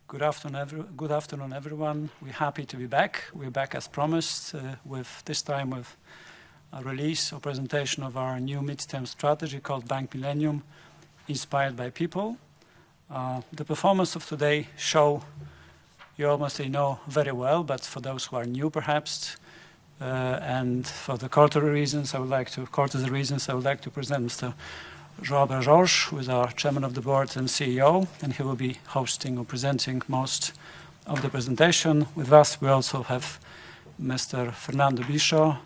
Good afternoon, everyone. We're happy to be back. We're back as promised, this time with a release or presentation of our new midterm strategy called Bank Millennium, inspired by people. The performance of today show you almost know very well, but for those who are new perhaps, and for the courtesy reasons, I would like to present Mr. João Brás Jorge, who is our Chairman of the Board and CEO, and he will be hosting or presenting most of the presentation. With us, we also have Mr. Fernando Bicho,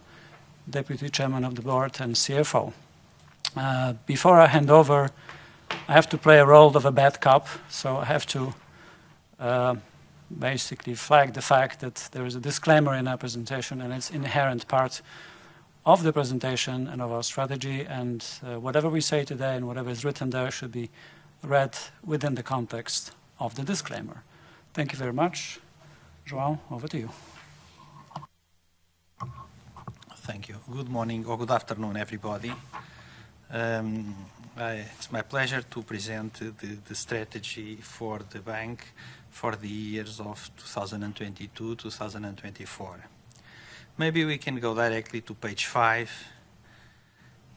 Deputy Chairman of the Board and CFO. Before I hand over, I have to play a role of a bad cop, so I have to basically flag the fact that there is a disclaimer in our presentation, and it's inherent part of the presentation and of our strategy, and whatever we say today and whatever is written there should be read within the context of the disclaimer. Thank you very much. João, over to you. Thank you. Good morning or good afternoon, everybody. It's my pleasure to present the strategy for the bank for the years of 2022-2024. Maybe we can go directly to page 5.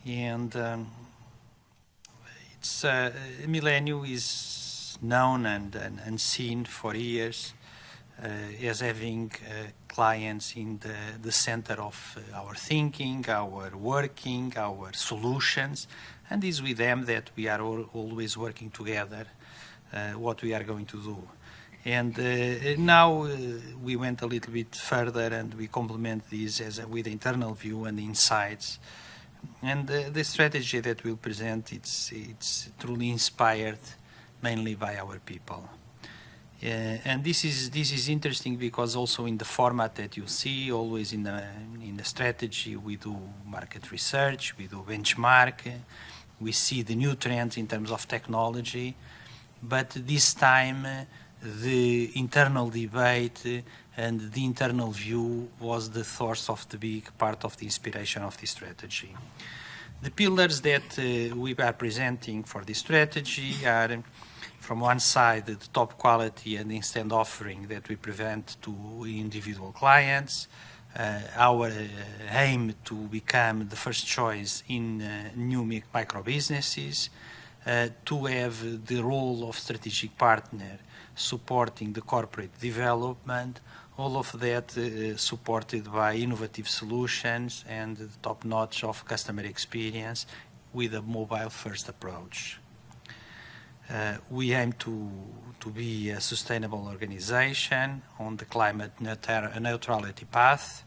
And Millennium is known and seen for years as having clients in the center of our thinking, our working, our solutions, and it's with them that we are always working together what we are going to do. And now we went a little bit further and we complement this with internal view and insights. And the strategy that we'll present, it's truly inspired mainly by our people. And this is interesting because also in the format that you see, always in the strategy, we do market research, we do benchmark, we see the new trends in terms of technology, but this time the internal debate and the internal view was the source of the big part of the inspiration of this strategy. The pillars that we are presenting for this strategy are, from one side, the top quality and instant offering that we present to individual clients, our aim to become the first choice in new micro businesses, to have the role of strategic partner supporting the corporate development, all of that supported by innovative solutions and the top notch of customer experience with a mobile-first approach. We aim to be a sustainable organization on the climate neutrality path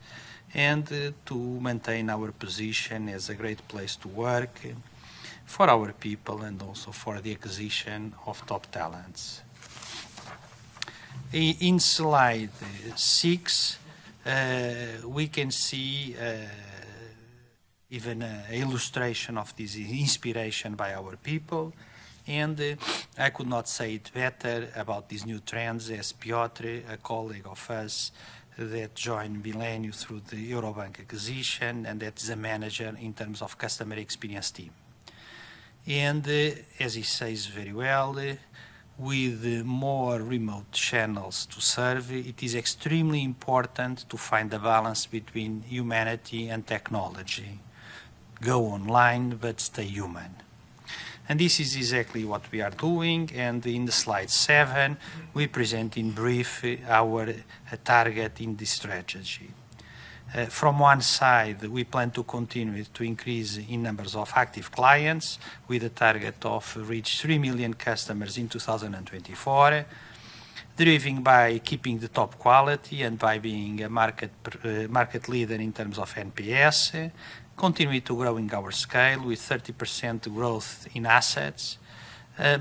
and to maintain our position as a great place to work for our people and also for the acquisition of top talents. In slide 6, we can see even an illustration of this inspiration by our people. And I could not say it better about these new trends as Piotr, a colleague of us that joined Millennium through the Eurobank acquisition, and that is a manager in terms of customer experience team. And as he says very well, with more remote channels to serve, it is extremely important to find a balance between humanity and technology. Go online, but stay human. And this is exactly what we are doing, and in the slide 7, we present in brief our target in this strategy. From one side, we plan to continue to increase in numbers of active clients with a target of reach 3 million customers in 2024, driven by keeping the top quality and by being a market leader in terms of NPS, continue to growing our scale with 30% growth in assets,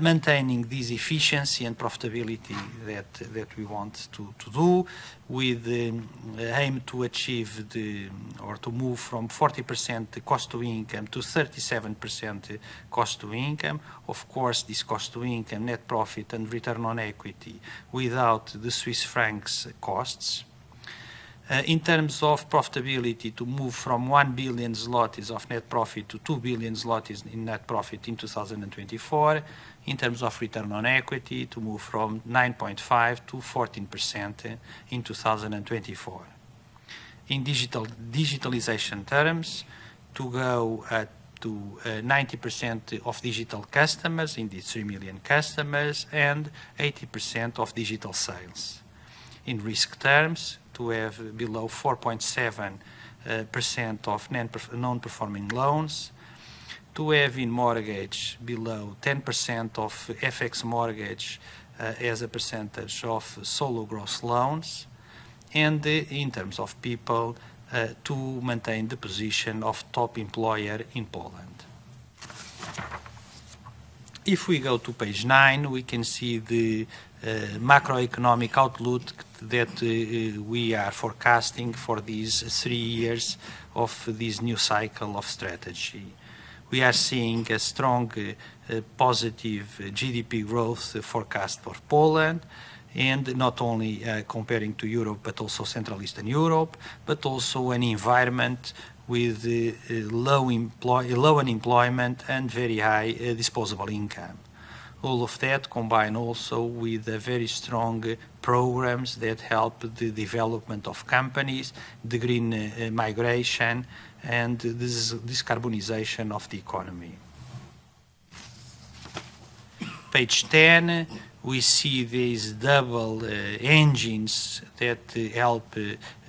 maintaining this efficiency and profitability that we want to do, with the aim to achieve or to move from 40% cost to income to 37% cost to income. Of course, this cost to income, net profit and return on equity without the Swiss francs costs. In terms of profitability, to move from 1 billion zlotys of net profit to 2 billion zlotys in net profit in 2024. In terms of return on equity, to move from 9.5 to 14% in 2024. In digitalization terms, to go to 90% of digital customers, indeed 3 million customers, and 80% of digital sales. In risk terms, to have below 4.7% of non-performing loans, to have in mortgage below 10% of FX mortgage as a percentage of solo gross loans, and in terms of people, to maintain the position of top employer in Poland. If we go to page 9, we can see the macroeconomic outlook that we are forecasting for these 3 years of this new cycle of strategy. We are seeing a strong positive GDP growth forecast for Poland, and not only comparing to Europe, but also Central Eastern Europe, but also an environment with low unemployment and very high disposable income. All of that combined also with very strong programs that help the development of companies, the green migration, and this decarbonization of the economy. Page 10, we see these double engines that help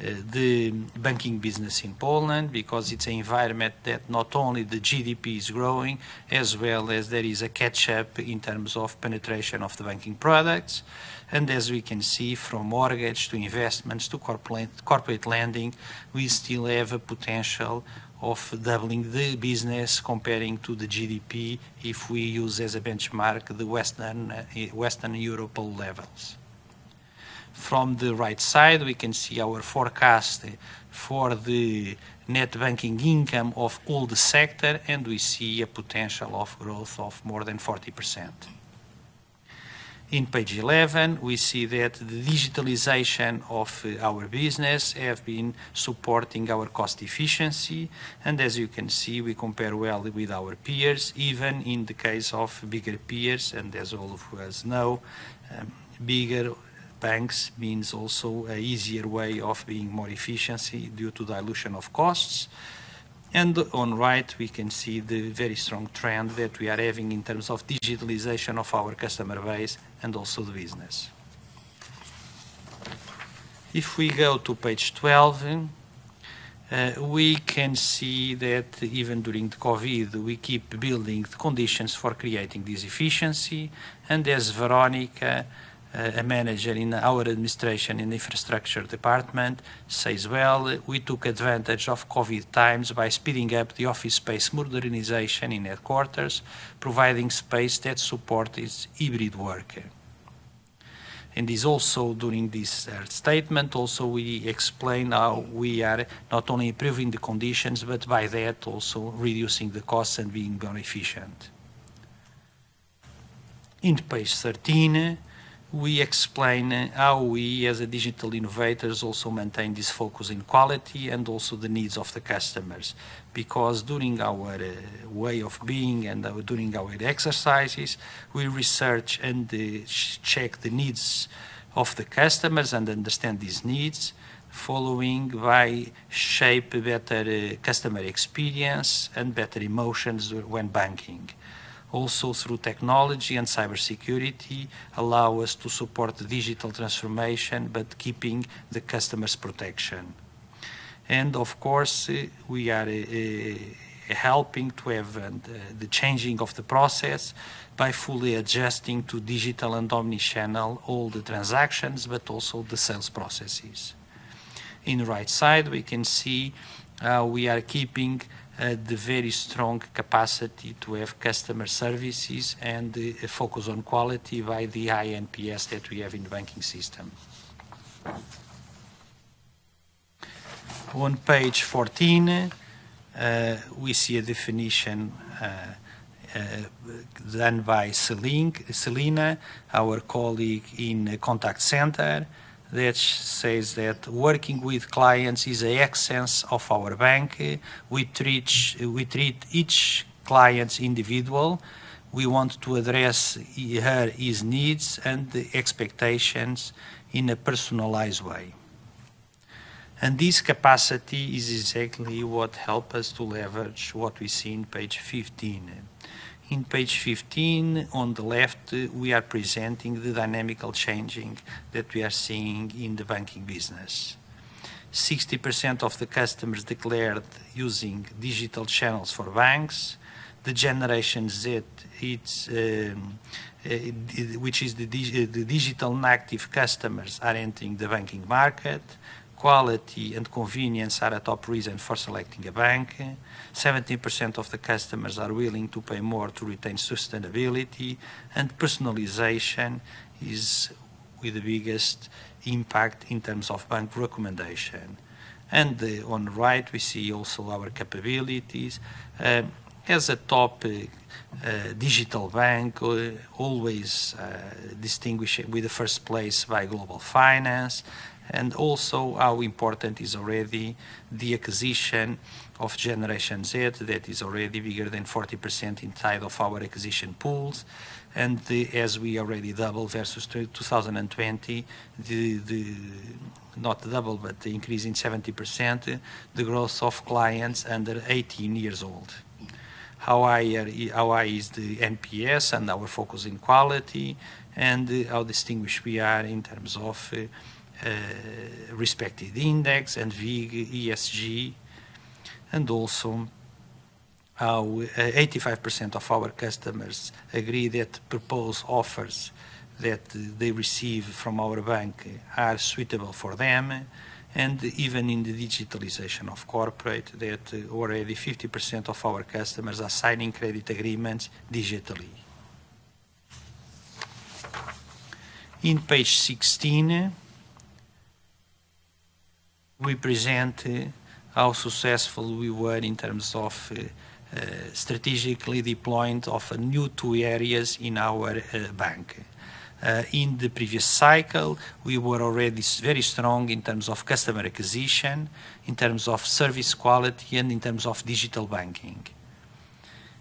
the banking business in Poland, because it's an environment that not only the GDP is growing, as well as there is a catch-up in terms of penetration of the banking products. And as we can see, from mortgage to investments to corporate lending, we still have a potential of doubling the business comparing to the GDP if we use as a benchmark the Western Europe levels. From the right side, we can see our forecast for the net banking income of all the sector, and we see a potential of growth of more than 40%. In page 11, we see that the digitalization of our business have been supporting our cost efficiency, and as you can see, we compare well with our peers, even in the case of bigger peers, and as all of us know, bigger banks means also an easier way of being more efficiency due to dilution of costs. And on right, we can see the very strong trend that we are having in terms of digitalization of our customer base and also the business. If we go to page 12, we can see that even during the COVID, we keep building the conditions for creating this efficiency. And as Veronica, a manager in our administration in the infrastructure department, says, well, we took advantage of COVID times by speeding up the office space modernization in headquarters, providing space that supports hybrid work. And this also, during this statement, also we explain how we are not only improving the conditions, but by that also reducing the costs and being more efficient. In page 13, we explain how we, as a digital innovators, also maintain this focus in quality and also the needs of the customers. Because during our way of being and during our exercises, we research and check the needs of the customers and understand these needs, following by shape better customer experience and better emotions when banking. Also through technology and cybersecurity, allow us to support the digital transformation, but keeping the customer's protection. And of course, we are helping to have the changing of the process by fully adjusting to digital and omni-channel all the transactions, but also the sales processes. In the right side, we can see we are keeping the very strong capacity to have customer services and focus on quality by the high NPS that we have in the banking system. On page 14, we see a definition done by Selina, our colleague in contact center, that says that working with clients is the essence of our bank. We treat each client's individual. We want to address his needs and the expectations in a personalized way. And this capacity is exactly what helps us to leverage what we see in page 15. In page 15, on the left, we are presenting the dynamical changing that we are seeing in the banking business. 60% of the customers declared using digital channels for banks. The Generation Z, which is the digital native customers, are entering the banking market. Quality and convenience are a top reason for selecting a bank. 70% of the customers are willing to pay more to retain sustainability, and personalization is with the biggest impact in terms of bank recommendation. And on the right, we see also our capabilities. As a top digital bank, always distinguished with the first place by Global Finance, and also how important is already the acquisition of Generation Z, that is already bigger than 40% inside of our acquisition pools. And as we already double versus 2020, not double, but the increase in 70%, the growth of clients under 18 years old. How high is the NPS and our focus in quality, and how distinguished we are in terms of respected index and VIG, ESG, and also how 85% of our customers agree that proposed offers that they receive from our bank are suitable for them, and even in the digitalization of corporate, that already 50% of our customers are signing credit agreements digitally. In page 16, we present how successful we were in terms of strategically deployment of new 2 areas in our bank. In the previous cycle, we were already very strong in terms of customer acquisition, in terms of service quality, and in terms of digital banking.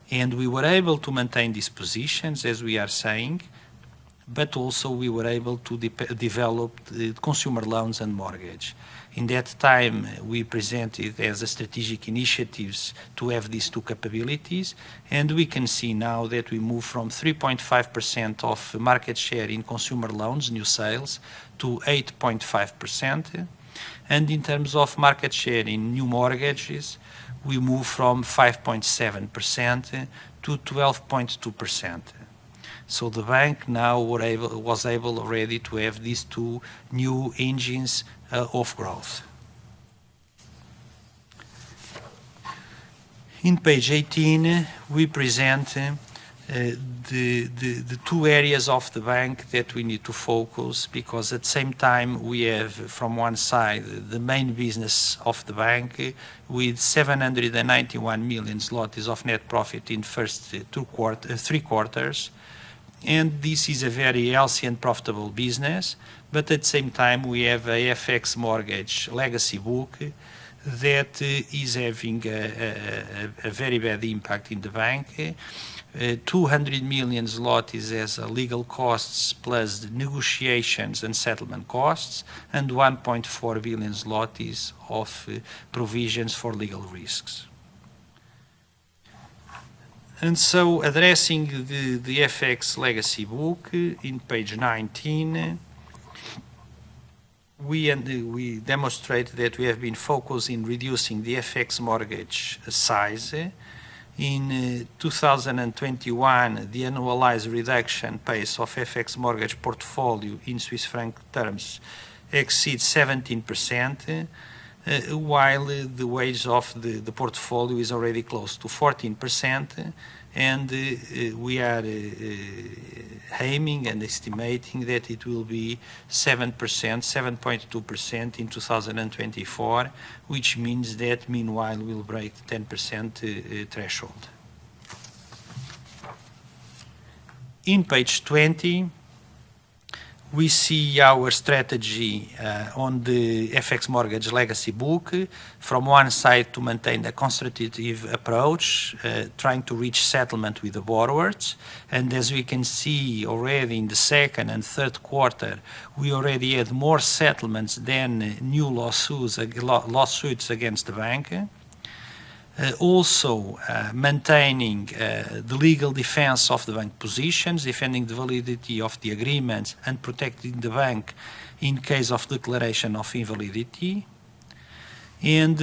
And we were able to maintain these positions, as we are saying, but also we were able to develop the consumer loans and mortgage. In that time, we presented as a strategic initiatives to have these 2 capabilities, and we can see now that we move from 3.5% of market share in consumer loans, new sales, to 8.5%. And in terms of market share in new mortgages, we move from 5.7% to 12.2%. So the bank now was able already to have these 2 new engines of growth. In page 18, we present the 2 areas of the bank that we need to focus, because at the same time we have from one side the main business of the bank with 791 million zlotys of net profit in first 3 quarters. And this is a very healthy and profitable business, but at the same time we have a FX mortgage legacy book that is having a very bad impact in the bank. 200 million zlotys as legal costs plus the negotiations and settlement costs, and 1.4 billion zlotys of provisions for legal risks. And so, addressing the FX legacy book, in page 19, we demonstrate that we have been focused in reducing the FX mortgage size. In 2021, the annualized reduction pace of FX mortgage portfolio in Swiss franc terms exceeds 17%, while the weight of the portfolio is already close to 14%, and we are aiming and estimating that it will be 7%, 7.2% in 2024, which means that meanwhile we'll break the 10% threshold. In page 20, We see our strategy on the FX mortgage legacy book. From one side, to maintain a constructive approach, trying to reach settlement with the borrowers. And as we can see already in the second and third quarter, we already had more settlements than new lawsuits against the bank. Also maintaining the legal defense of the bank positions, defending the validity of the agreements and protecting the bank in case of declaration of invalidity. And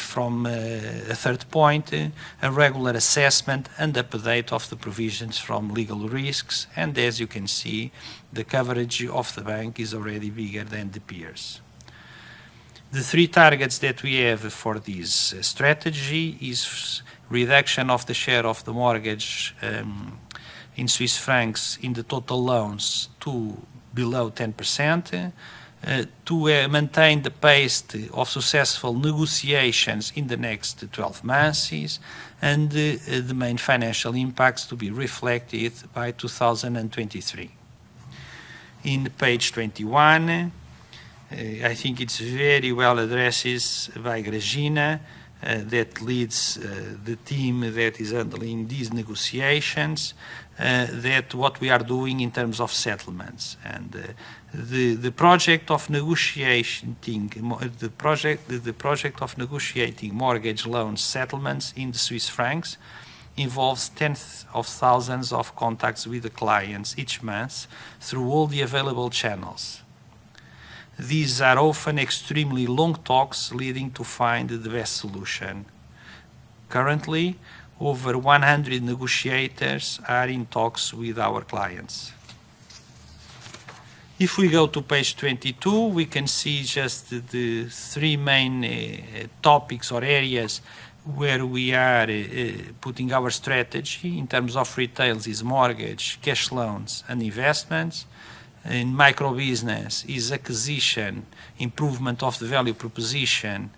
from a third point, a regular assessment and update of the provisions from legal risks. And as you can see, the coverage of the bank is already bigger than the peers. The three targets that we have for this strategy is reduction of the share of the mortgage in Swiss francs in the total loans to below 10%, to maintain the pace of successful negotiations in the next 12 months, and the main financial impacts to be reflected by 2023. In page 21, I think it's very well addressed by Grażyna, that leads the team that is handling these negotiations, that what we are doing in terms of settlements. And the project of negotiating mortgage loan settlements in the Swiss francs involves tens of thousands of contacts with the clients each month through all the available channels. These are often extremely long talks leading to find the best solution. Currently, over 100 negotiators are in talks with our clients. If we go to page 22, we can see just the three main topics or areas where we are putting our strategy. In terms of retails is mortgage, cash loans and investments. In micro business is acquisition, improvement of the value proposition,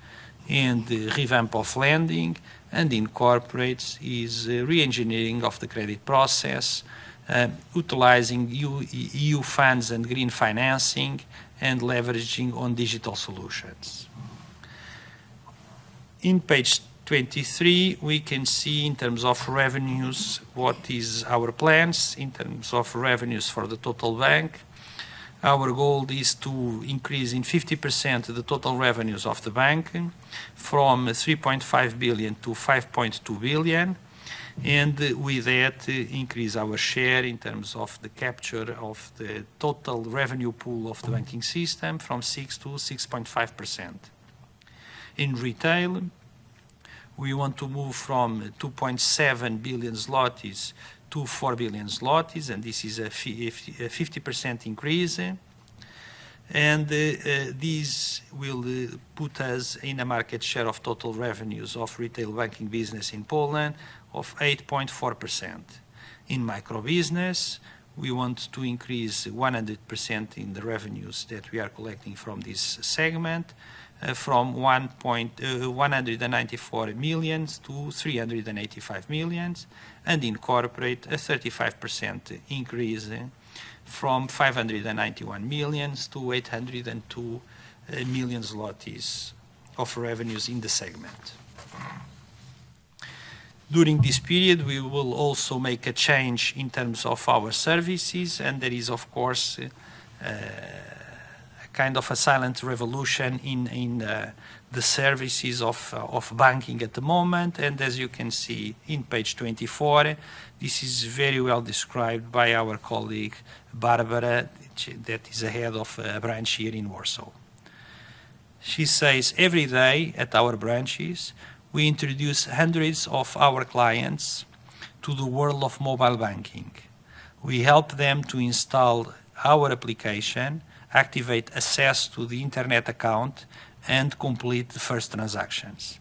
and the revamp of lending. And in corporates is re-engineering of the credit process, utilizing EU funds and green financing, and leveraging on digital solutions. In page 23, we can see in terms of revenues what is our plans in terms of revenues for the total bank. Our goal is to increase in 50% the total revenues of the bank from 3.5 billion to 5.2 billion. And with that, increase our share in terms of the capture of the total revenue pool of the banking system from 6 to 6.5%. In retail, we want to move from 2.7 billion zlotys to 4 billion zlotys, and this is a 50% increase. And this will put us in a market share of total revenues of retail banking business in Poland of 8.4%. In micro business, we want to increase 100% in the revenues that we are collecting from this segment, from 194 million to 385 million, and in corporate a 35% increase from 591 million to 802 million zlotys of revenues in the segment. During this period, we will also make a change in terms of our services, and there is, of course, kind of a silent revolution in the services of banking at the moment. And as you can see in page 24, this is very well described by our colleague Barbara, that is the head of a branch here in Warsaw. She says, every day at our branches, we introduce hundreds of our clients to the world of mobile banking. We help them to install our application, activate access to the internet account, and complete the first transactions.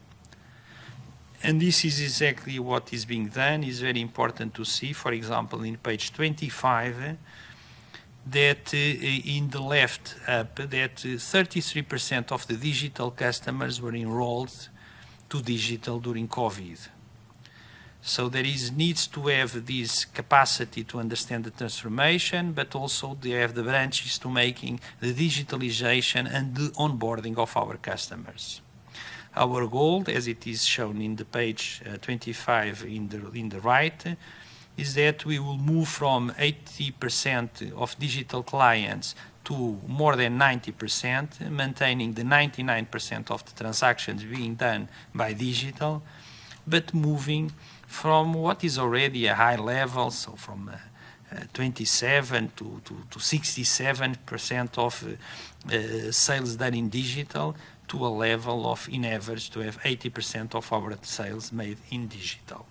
And this is exactly what is being done. It's very important to see, for example, in page 25, that in the left up, that 33% of the digital customers were enrolled to digital during COVID. So there needs to have this capacity to understand the transformation, but also they have the branches to making the digitalization and the onboarding of our customers. Our goal, as it is shown in the page 25 in the right, is that we will move from 80% of digital clients to more than 90%, maintaining the 99% of the transactions being done by digital, but moving from what is already a high level, so from 27 to 67% of sales done in digital, to a level of, in average, to have 80% of our sales made in digital.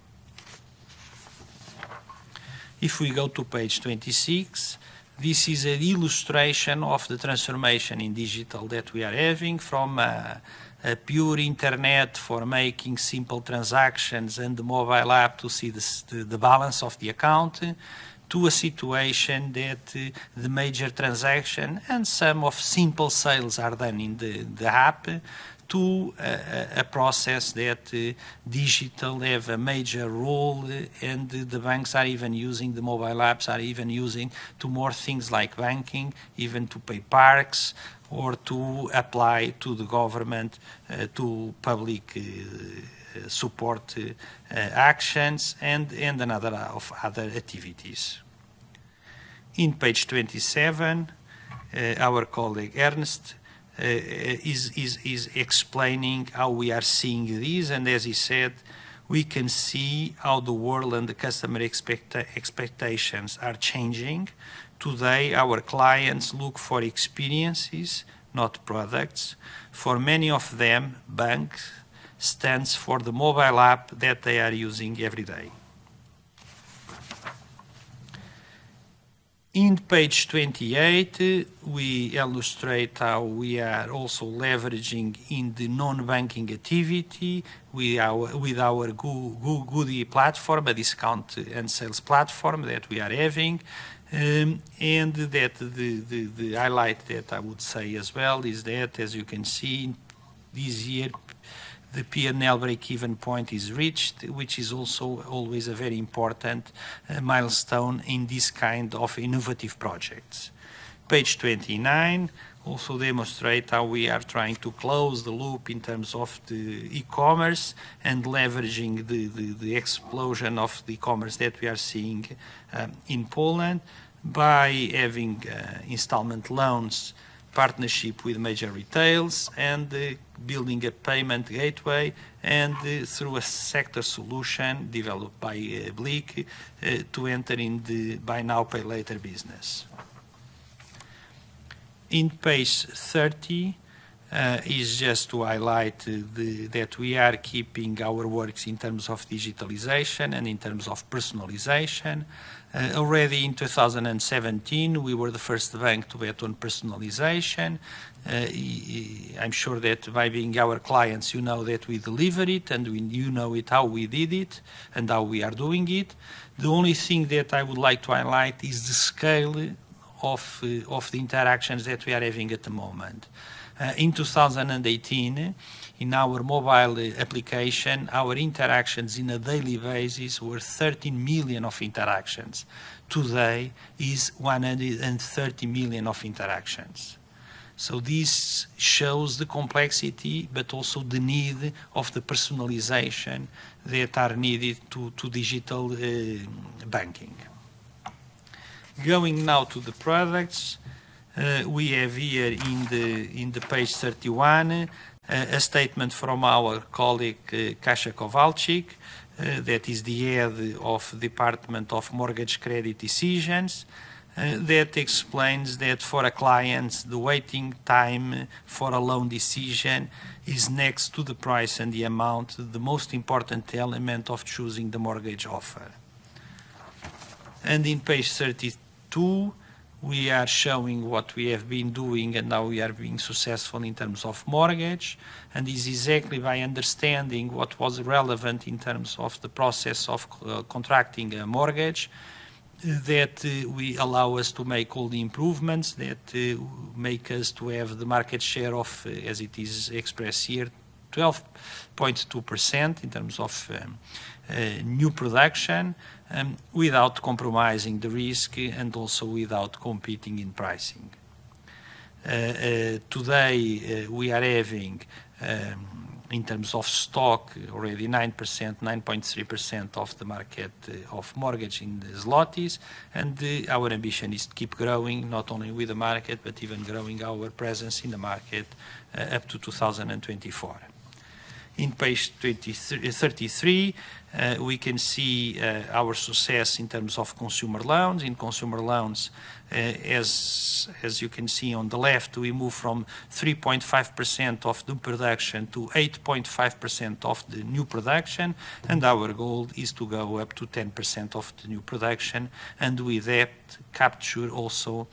If we go to page 26, this is an illustration of the transformation in digital that we are having from a pure internet for making simple transactions and the mobile app to see the balance of the account, to a situation that the major transaction and some of simple sales are done in the app, to a process that digital have a major role, and the banks are even using, the mobile apps are even using to more things like banking, even to pay parks or to apply to the government, to public support actions and another of other activities. In page 27, our colleague Ernst is explaining how we are seeing this, and as he said, we can see how the world and the customer expectations are changing. Today, our clients look for experiences, not products. For many of them, bank stands for the mobile app that they are using every day. In page 28, we illustrate how we are also leveraging in the non-banking activity with our Goodie platform, a discount and sales platform that we are having. And that the highlight that I would say as well is that, as you can see, this year the P&L break-even point is reached, which is also always a very important milestone in this kind of innovative projects. Page 29 also demonstrate how we are trying to close the loop in terms of the e-commerce and leveraging the explosion of the e-commerce that we are seeing in Poland by having installment loans, partnership with major retails, and building a payment gateway, and through a sector solution developed by Blick to enter in the buy now, pay later business. In page 30 is just to highlight that we are keeping our works in terms of digitalization and in terms of personalization. Already in 2017, we were the first bank to bet on personalization. I'm sure that by being our clients, you know that we deliver it, and you know it how we did it and how we are doing it. The only thing that I would like to highlight is the scale of the interactions that we are having at the moment. In 2018, in our mobile application, our interactions in a daily basis were 13 million of interactions. Today is 130 million of interactions. So this shows the complexity, but also the need of the personalization that are needed to digital banking. Going now to the products, we have here in the page 31 a statement from our colleague Kasia Kowalczyk, that is the head of the Department of Mortgage Credit Decisions, that explains that for a client, the waiting time for a loan decision is next to the price and the amount, the most important element of choosing the mortgage offer. And in page 32, we are showing what we have been doing and how we are being successful in terms of mortgage. And this is exactly by understanding what was relevant in terms of the process of contracting a mortgage that we allow us to make all the improvements that make us to have the market share of, as it is expressed here, 12.2% in terms of new production, without compromising the risk and also without competing in pricing. Today, we are having, in terms of stock, already 9.3% of the market of mortgage in the zlotys, and our ambition is to keep growing, not only with the market, but even growing our presence in the market up to 2024. In page 33, we can see our success in terms of consumer loans. In consumer loans, as you can see on the left, we move from 3.5% of the production to 8.5% of the new production, and our goal is to go up to 10% of the new production, and with that capture also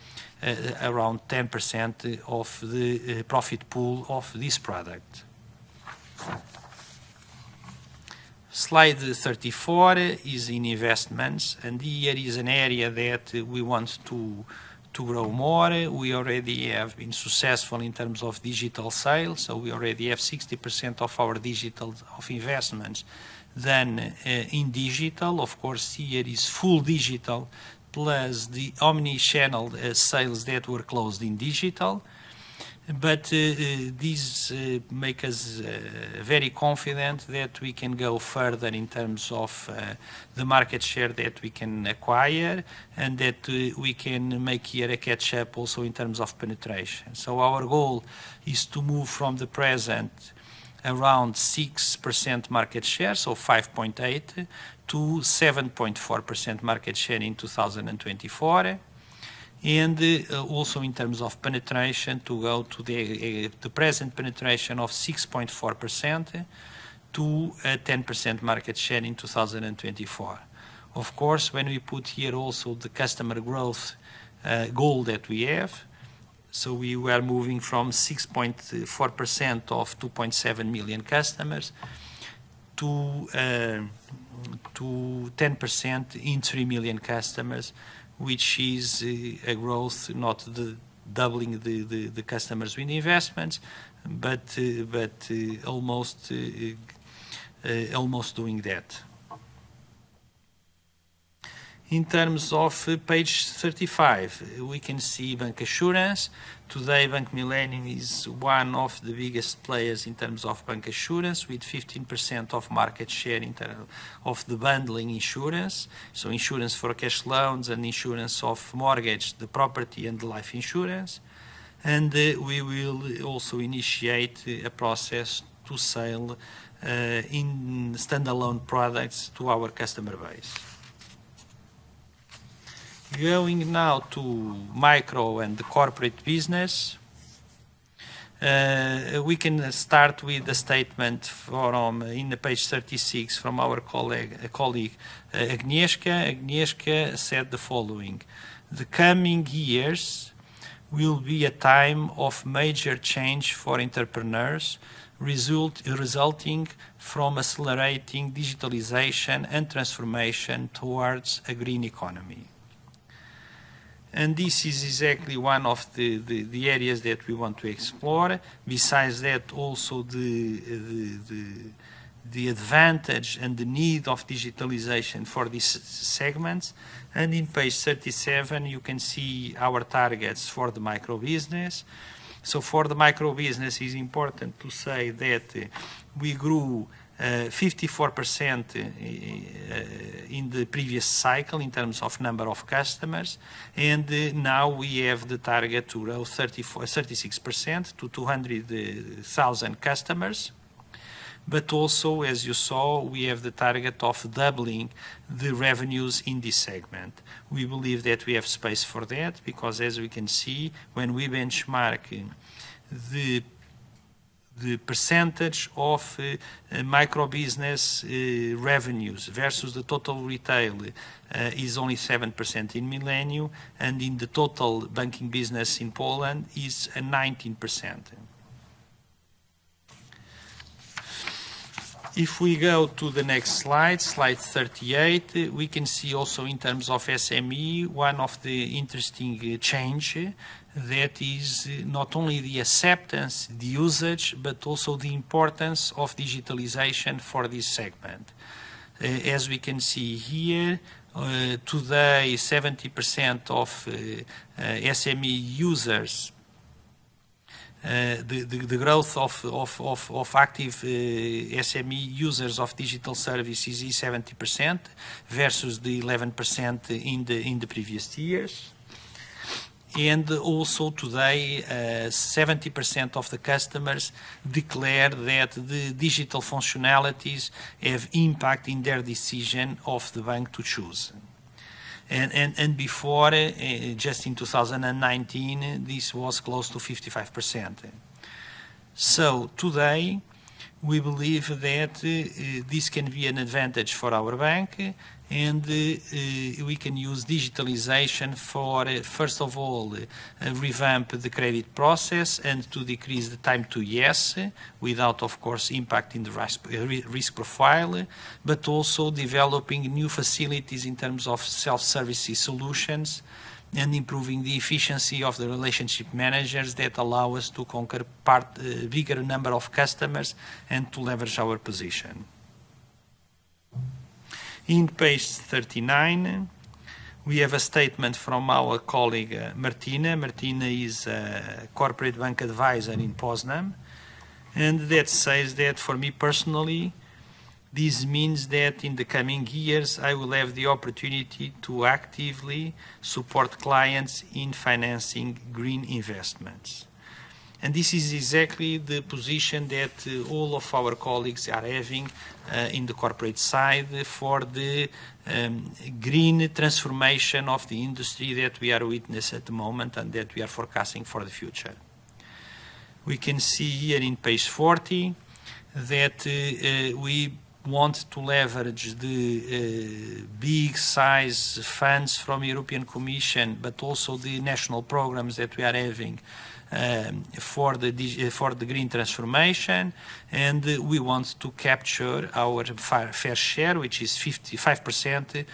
around 10% of the profit pool of this product. Slide 34 is in investments, and here is an area that we want to grow more. We already have been successful in terms of digital sales, so we already have 60% of our digital investments done in digital. Of course, here is full digital plus the omni-channel sales that were closed in digital. But these make us very confident that we can go further in terms of the market share that we can acquire, and that we can make here a catch-up also in terms of penetration. So our goal is to move from the present around 6% market share, so 5.8, to 7.4% market share in 2024. And also in terms of penetration, to go to the present penetration of 6.4% to 10% market share in 2024. Of course, when we put here also the customer growth goal that we have, so we were moving from 6.4% of 2.7 million customers to 10% in 3 million customers, which is a growth, not the doubling the customers with investments, but almost doing that. In terms of page 35, we can see bancassurance. Today, Bank Millennium is one of the biggest players in terms of bancassurance, with 15% of market share in terms of the bundling insurance. So insurance for cash loans and insurance of mortgage, the property and the life insurance. And we will also initiate a process to sell in standalone products to our customer base. Going now to micro and the corporate business, we can start with a statement from in the page 36 from our colleague Agnieszka. Agnieszka said the following: "The coming years will be a time of major change for entrepreneurs, resulting from accelerating digitalization and transformation towards a green economy." And this is exactly one of the areas that we want to explore. Besides that, also the advantage and the need of digitalization for these segments. And in page 37, you can see our targets for the micro business. So for the micro business, it's important to say that we grew 54% in the previous cycle in terms of number of customers, and now we have the target to grow 36% to 200,000 customers. But also, as you saw, we have the target of doubling the revenues in this segment. We believe that we have space for that, because as we can see, when we benchmark the percentage of micro business revenues versus the total retail is only 7% in Millennium, and in the total banking business in Poland is 19%. If we go to the next slide, slide 38, we can see also in terms of SME, one of the interesting change that is not only the acceptance, the usage, but also the importance of digitalization for this segment. As we can see here, today 70% of SME users, the growth of active SME users of digital services is 70% versus the 11% in the previous years. And also today, 70% of the customers declare that the digital functionalities have impact in their decision of the bank to choose. And before, just in 2019, this was close to 55%. So today, we believe that this can be an advantage for our bank, and we can use digitalization for, first of all, revamp the credit process and to decrease the time to yes, without, of course, impacting the risk profile, but also developing new facilities in terms of self-service solutions and improving the efficiency of the relationship managers that allow us to conquer bigger number of customers and to leverage our position. In page 39, we have a statement from our colleague Martina. Martina is a corporate bank advisor in Poznan, and that says that for me personally, this means that in the coming years I will have the opportunity to actively support clients in financing green investments. And this is exactly the position that all of our colleagues are having in the corporate side for the green transformation of the industry that we are witnessing at the moment and that we are forecasting for the future. We can see here in page 40 that we want to leverage the big size funds from European Commission, but also the national programs that we are having for the green transformation, and we want to capture our fair share, which is 55%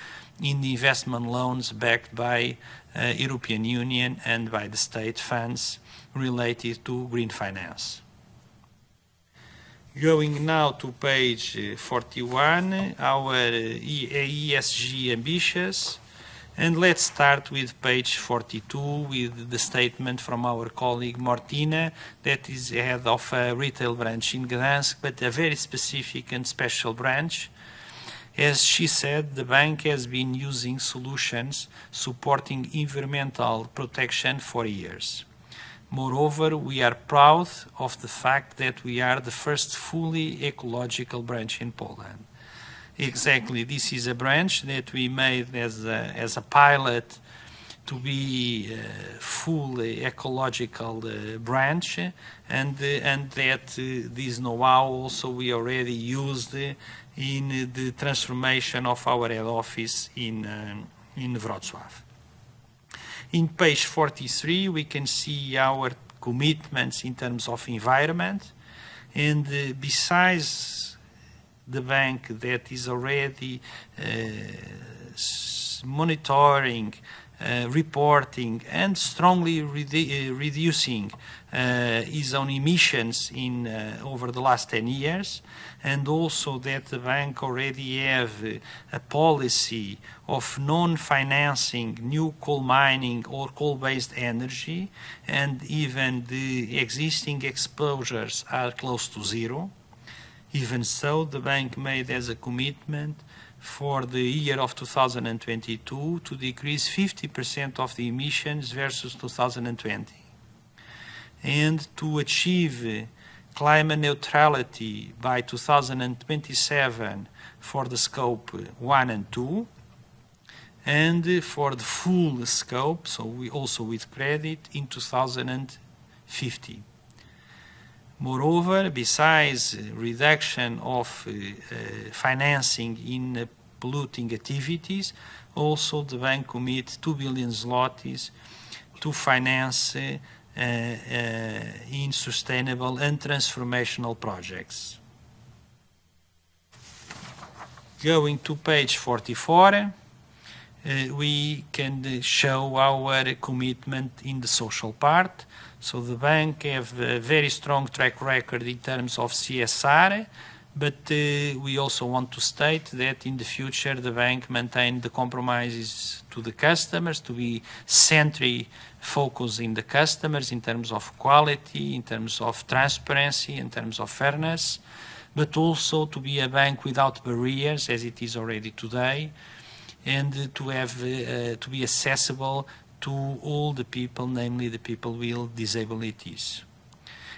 in the investment loans backed by European Union and by the state funds related to green finance. Going now to page 41, our ESG ambitions. And let's start with page 42 with the statement from our colleague Martina, that is head of a retail branch in Gdansk, but a very specific and special branch. As she said, the bank has been using solutions supporting environmental protection for years. Moreover, we are proud of the fact that we are the first fully ecological branch in Poland. Exactly, this is a branch that we made as a pilot to be a fully ecological branch, and that this know-how also we already used in the transformation of our head office in Wrocław. In page 43, we can see our commitments in terms of environment, and besides the bank that is already monitoring, reporting, and strongly reducing its own emissions over the last 10 years, and also that the bank already have a policy of non-financing new coal mining or coal-based energy, and even the existing exposures are close to zero. Even so, the bank made as a commitment for the year of 2022 to decrease 50% of the emissions versus 2020, and to achieve climate neutrality by 2027 for the scope 1 and 2, and for the full scope, so we also with credit, in 2050. Moreover, besides reduction of financing in polluting activities, also the bank commits 2 billion zlotys to finance in sustainable and transformational projects. Going to page 44, we can show our commitment in the social part. So the bank have a very strong track record in terms of CSR, but we also want to state that in the future the bank maintain the compromises to the customers, to be centrally focused in the customers in terms of quality, in terms of transparency, in terms of fairness, but also to be a bank without barriers as it is already today, and to have to be accessible to all the people, namely the people with disabilities.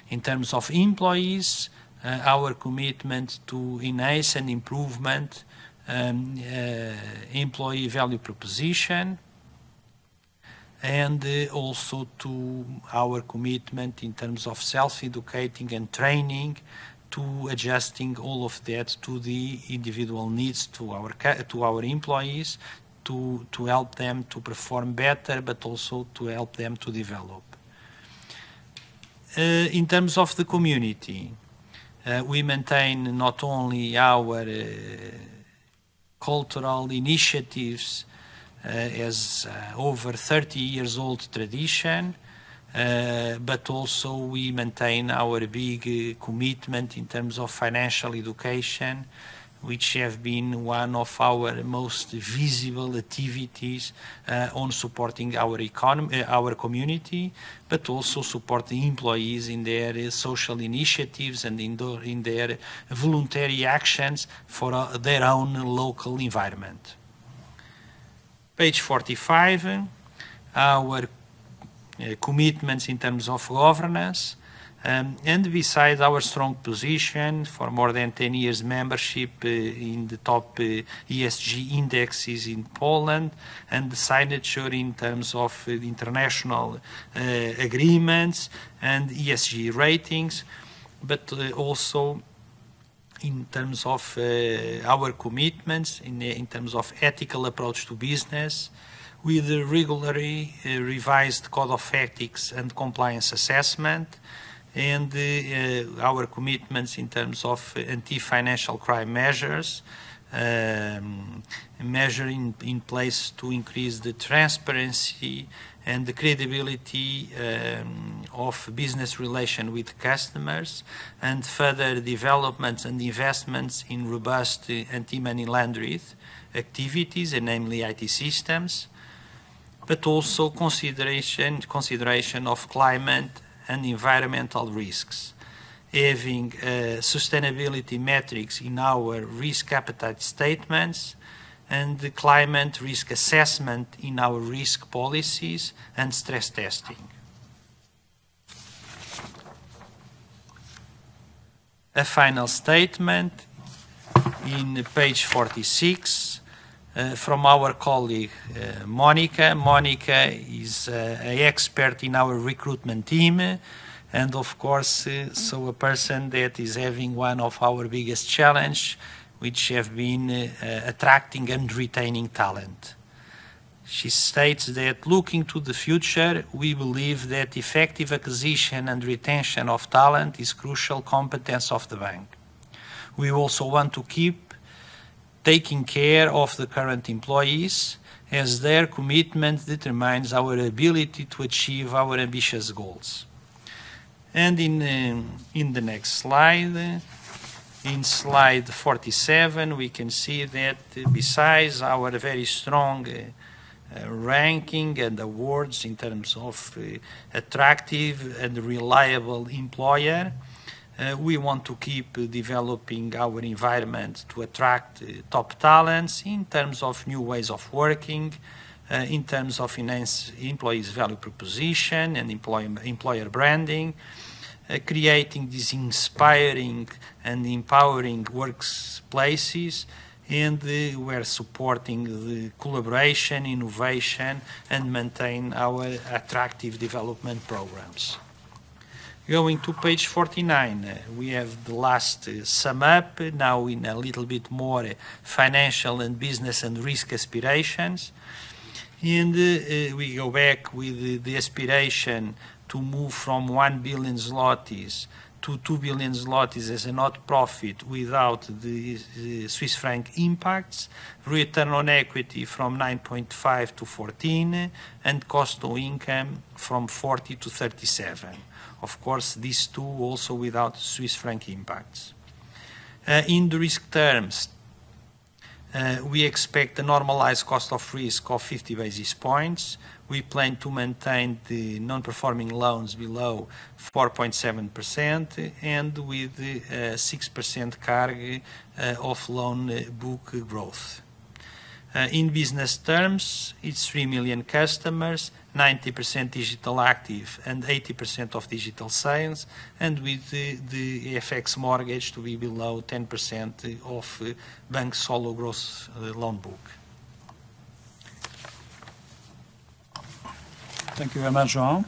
In terms of employees, our commitment to enhance and improvement employee value proposition, and also to our commitment in terms of self-educating and training, to adjusting all of that to the individual needs to our employees, to help them to perform better, but also to help them to develop. In terms of the community, we maintain not only our cultural initiatives as over 30 years old tradition, but also we maintain our big commitment in terms of financial education, which have been one of our most visible activities on supporting our economy, our community, but also support the employees in their social initiatives and in their voluntary actions for their own local environment. Page 45, our commitments in terms of governance. And besides our strong position for more than 10 years membership in the top ESG indexes in Poland, and the signature in terms of international agreements and ESG ratings, but also in terms of our commitments in terms of ethical approach to business, with a regularly revised code of ethics and compliance assessment, and our commitments in terms of anti-financial crime measures, measures in place to increase the transparency and the credibility of business relation with customers, and further developments and investments in robust anti-money laundering activities, and namely IT systems, but also consideration of climate and environmental risks, having sustainability metrics in our risk appetite statements, and the climate risk assessment in our risk policies and stress testing. A final statement in page 46 from our colleague Monica. Monica is an expert in our recruitment team, and of course so a person that is having one of our biggest challenge, which have been attracting and retaining talent. She states that looking to the future, we believe that effective acquisition and retention of talent is crucial competence of the bank. We also want to keep taking care of the current employees, as their commitment determines our ability to achieve our ambitious goals. And in the next slide, in slide 47, we can see that besides our very strong ranking and awards in terms of attractive and reliable employer, we want to keep developing our environment to attract top talents in terms of new ways of working, in terms of enhance employees' value proposition and employer branding, creating these inspiring and empowering workplaces, and we're supporting the collaboration, innovation, and maintain our attractive development programs. Going to page 49, we have the last sum up, now in a little bit more financial and business and risk aspirations. And we go back with the aspiration to move from 1 billion zlotys to 2 billion zlotys as a net profit without the Swiss franc impacts, return on equity from 9.5 to 14, and cost to income from 40 to 37. Of course, these two also without Swiss franc impacts. In the risk terms, we expect a normalized cost of risk of 50 basis points. We plan to maintain the non-performing loans below 4.7% and with 6% CAGR of loan book growth. In business terms, it's 3 million customers, 90% digital active and 80% of digital sales, and with the FX mortgage to be below 10% of Bank Solo gross loan book. Thank you very much, João.